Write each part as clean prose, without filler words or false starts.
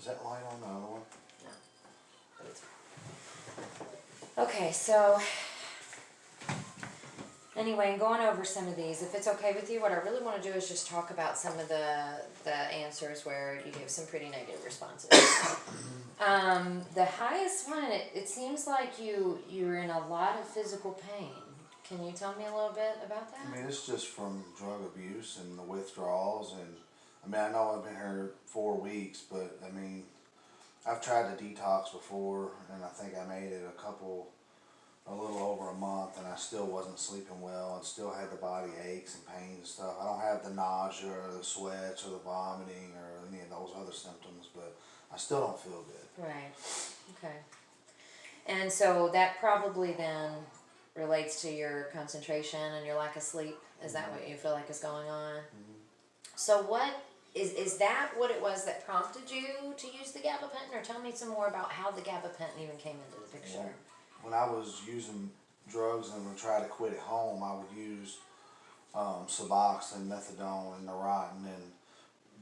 that light on the other one? No. Okay, so anyway, going over some of these, if it's okay with you, what I really want to do is just talk about some of the answers where you give some pretty negative responses. The highest one, it seems like you're in a lot of physical pain. Can you tell me a little bit about that? I mean, it's just from drug abuse and the withdrawals, and I mean, I know I've been here 4 weeks, but I mean, I've tried the detox before, and I think I made it a little over a month, and I still wasn't sleeping well, and still had the body aches and pains and stuff. I don't have the nausea or the sweats or the vomiting or any of those other symptoms, but I still don't feel good. Right. Okay. And so that probably then relates to your concentration and your lack of sleep. Is that what you feel like is going on? Mm-hmm. So what is that what it was that prompted you to use the gabapentin, or tell me some more about how the gabapentin even came into the picture? Yeah. When I was using drugs and would try to quit at home, I would use Suboxone, methadone, and Neurontin. And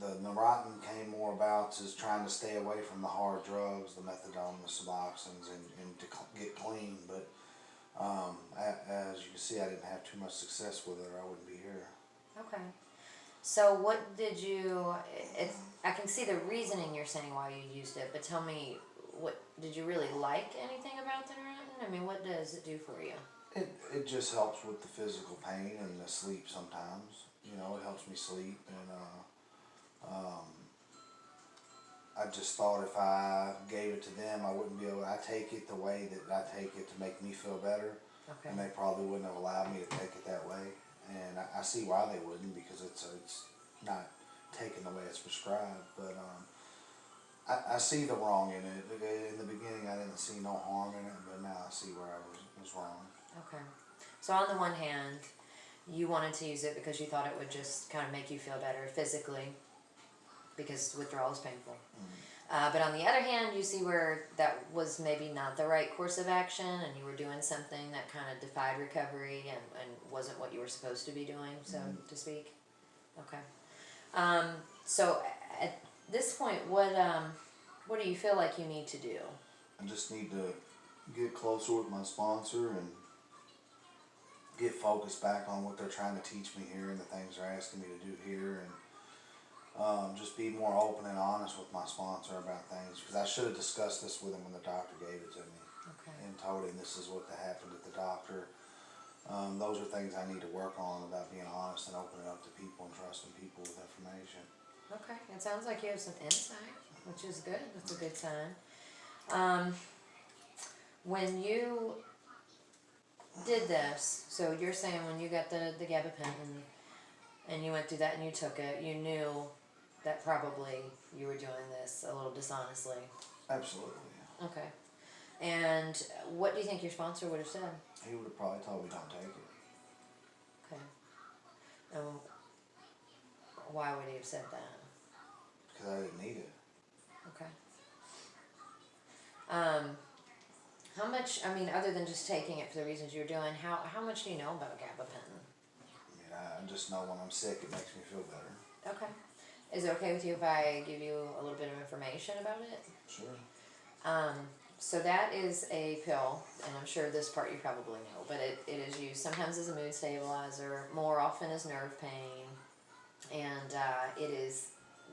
the Neurontin came more about as trying to stay away from the hard drugs, the methadone, the Suboxones, and to get clean. But as you can see, I didn't have too much success with it, or I wouldn't be here. Okay. So what did you? I can see the reasoning you're saying why you used it, but tell me, what did you really like anything about the Neurontin? I mean, what does it do for you? It just helps with the physical pain and the sleep sometimes. You know, it helps me sleep, and I just thought if I gave it to them, I wouldn't be able. I take it the way that I take it to make me feel better, Okay. and they probably wouldn't have allowed me to take it that way. And I see why they wouldn't, because it's not taken the way it's prescribed. But I see the wrong in it. In the beginning, I didn't see no harm in it, but now I see where I was wrong. Okay. So on the one hand, you wanted to use it because you thought it would just kind of make you feel better physically, because withdrawal is painful. But on the other hand, you see where that was maybe not the right course of action, and you were doing something that kind of defied recovery and wasn't what you were supposed to be doing, so to speak. Okay. So at this point, what do you feel like you need to do? I just need to get closer with my sponsor and get focused back on what they're trying to teach me here and the things they're asking me to do here, and just be more open and honest with my sponsor about things, because I should have discussed this with him when the doctor gave it to me. Okay. And told him this is what happened at the doctor. Those are things I need to work on, about being honest and opening up to people and trusting people with information. Okay. It sounds like you have some insight, which is good. That's a good sign. When you did this, so you're saying when you got the gabapentin and you went through that and you took it, you knew that probably you were doing this a little dishonestly. Absolutely. Yeah. Okay. And what do you think your sponsor would have said? He would have probably told me don't take it. Okay. And why would he have said that? Because I didn't need it. Okay. How much, I mean, other than just taking it for the reasons you're doing, how much do you know about gabapentin? I mean, I just know when I'm sick, it makes me feel better. Okay. Is it okay with you if I give you a little bit of information about it? Sure. So that is a pill, and I'm sure this part you probably know, but it is used sometimes as a mood stabilizer, more often as nerve pain, and it has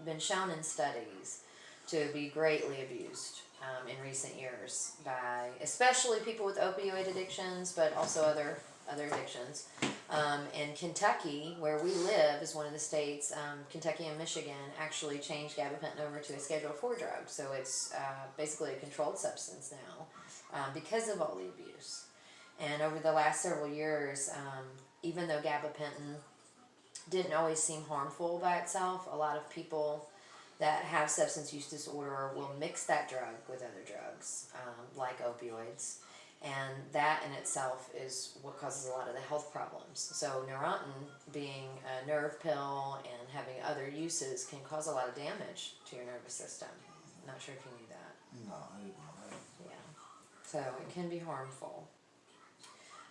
been shown in studies to be greatly abused in recent years by especially people with opioid addictions, but also other addictions. In Kentucky, where we live, is one of the states. Kentucky and Michigan actually changed gabapentin over to a Schedule IV drug, so it's basically a controlled substance now because of all the abuse. And over the last several years, even though gabapentin didn't always seem harmful by itself, a lot of people that have substance use disorder will mix that drug with other drugs, like opioids. And that in itself is what causes a lot of the health problems. So Neurontin, being a nerve pill and having other uses, can cause a lot of damage to your nervous system. Not sure if you knew that. No, I didn't know that. Yeah. So it can be harmful.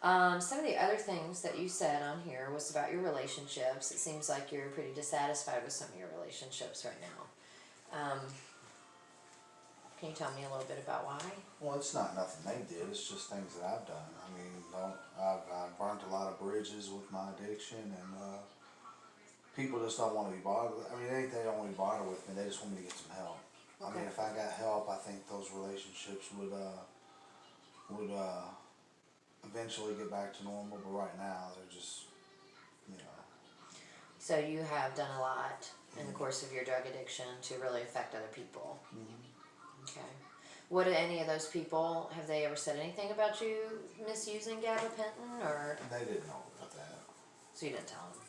Some of the other things that you said on here was about your relationships. It seems like you're pretty dissatisfied with some of your relationships right now. Can you tell me a little bit about why? Well, it's not nothing they did, it's just things that I've done. I mean, I've burnt a lot of bridges with my addiction, and, people just don't wanna be bothered with, I mean, it ain't they don't wanna be bothered with me, they just want me to get some help. I mean, Okay. if I got help, I think those relationships would eventually get back to normal, but right now, they're just, you know. So you have done a lot in the course of your drug addiction to really affect other people. Okay. What do any of those people, have they ever said anything about you misusing gabapentin, or, They didn't know about that. so you didn't tell them?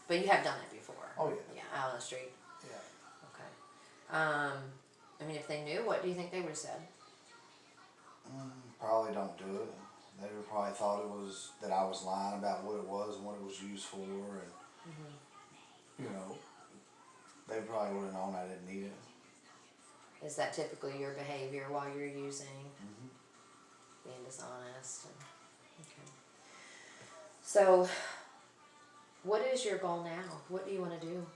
But you have done it before? Oh, yeah. Yeah, out on the street? Yeah. Okay. I mean, if they knew, what do you think they would've said? Probably don't do it. They would probably thought it was, that I was lying about what it was and what it was used for, and, you know, they probably would've known I didn't need it. Is that typically your behavior while you're using? Being dishonest and, okay. So, what is your goal now? What do you wanna do?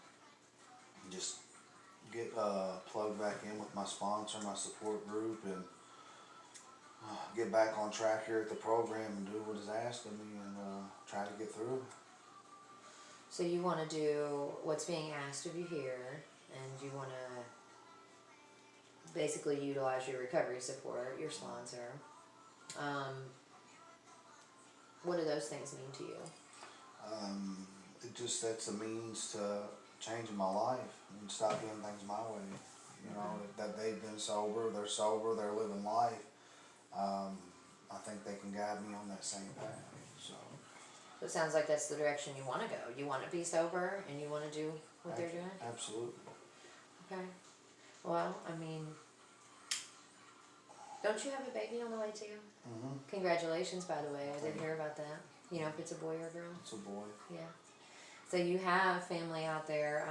Just get, plugged back in with my sponsor, my support group, and, get back on track here at the program and do what is asked of me, and, try to get through it. So you wanna do what's being asked of you here, and you wanna basically utilize your recovery support, your sponsor. What do those things mean to you? It just, that's a means to changing my life and stop doing things my way. You know, that they've been sober, they're living life. I think they can guide me on that same path, so. So it sounds like that's the direction you wanna go. You wanna be sober and you wanna do what they're doing? Absolutely. Okay. Well, I mean, don't you have a baby on the way too? Congratulations, by the way. I didn't hear about that. You know if it's a boy or a girl? It's a boy. Yeah. So you have family out there,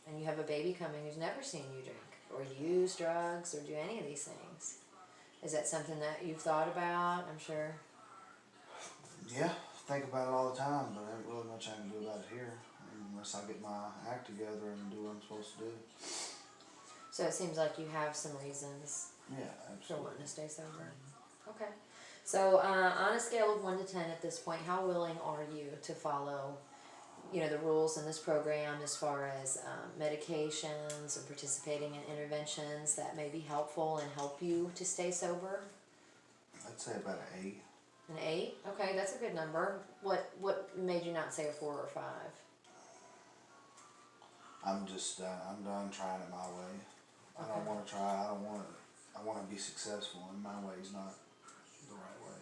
and you have a baby coming who's never seen you drink or use drugs or do any of these things. Is that something that you've thought about? I'm sure. Yeah, think about it all the time, but ain't really much I can do about it here unless I get my act together and do what I'm supposed to do. So it seems like you have some reasons Yeah, for absolutely. wanting to stay sober. Okay. So on a scale of 1 to 10 at this point, how willing are you to follow, you know, the rules in this program as far as medications and participating in interventions that may be helpful and help you to stay sober? I'd say about an 8. An 8? Okay, that's a good number. What made you not say a 4 or 5? I'm just, I'm done trying it my way. I don't Okay. want to try. I want to be successful, and my way's not the right way.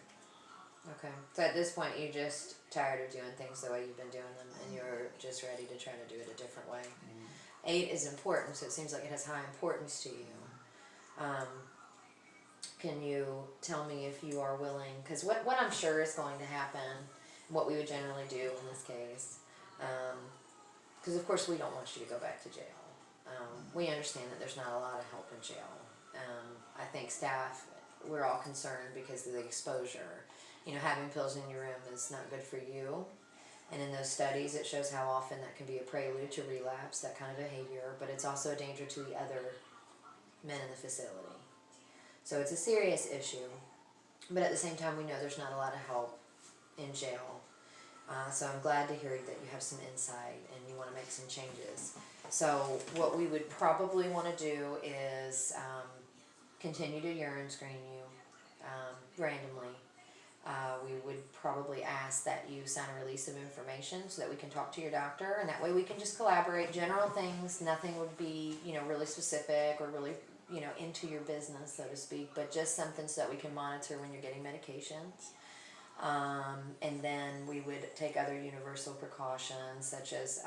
Okay. So at this point, you're just tired of doing things the way you've been doing them, and you're just ready to try to do it a different way. 8 is important, so it seems like it has high importance to you. Can you tell me if you are willing, because what I'm sure is going to happen, what we would generally do in this case, because of course we don't want you to go back to jail. We understand that there's not a lot of help in jail. I think staff, we're all concerned because of the exposure. You know, having pills in your room is not good for you. And in those studies, it shows how often that can be a prelude to relapse, that kind of behavior, but it's also a danger to the other men in the facility. So it's a serious issue, but at the same time, we know there's not a lot of help in jail. So I'm glad to hear that you have some insight and you want to make some changes. So what we would probably want to do is continue to urine screen you randomly. We would probably ask that you sign a release of information so that we can talk to your doctor, and that way we can just collaborate. General things, nothing would be, you know, really specific or really, you know, into your business, so to speak, but just something so that we can monitor when you're getting medications. And then we would take other universal precautions, such as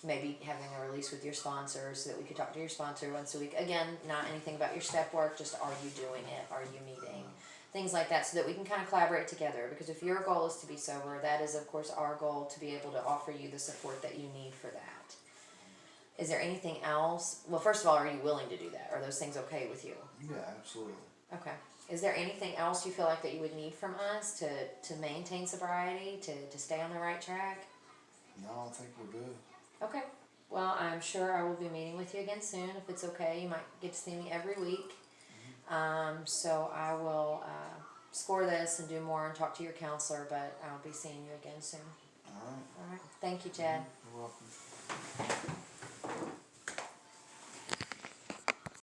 maybe having a release with your sponsor so that we could talk to your sponsor once a week. Again, not anything about your step work, just are you doing it? Are you meeting? Things like that, so that we can kind of collaborate together. Because if your goal is to be sober, that is of course our goal, to be able to offer you the support that you need for that. Is there anything else? Well, first of all, are you willing to do that? Are those things okay with you? Yeah, absolutely. Okay. Is there anything else you feel like that you would need from us to maintain sobriety, to stay on the right track? No, I think we're good. Okay. Well, I'm sure I will be meeting with you again soon. If it's okay, you might get to see me every week. So I will score this and do more and talk to your counselor, but I'll be seeing you again soon. Alright, All right. Thank you, Chad. you're welcome.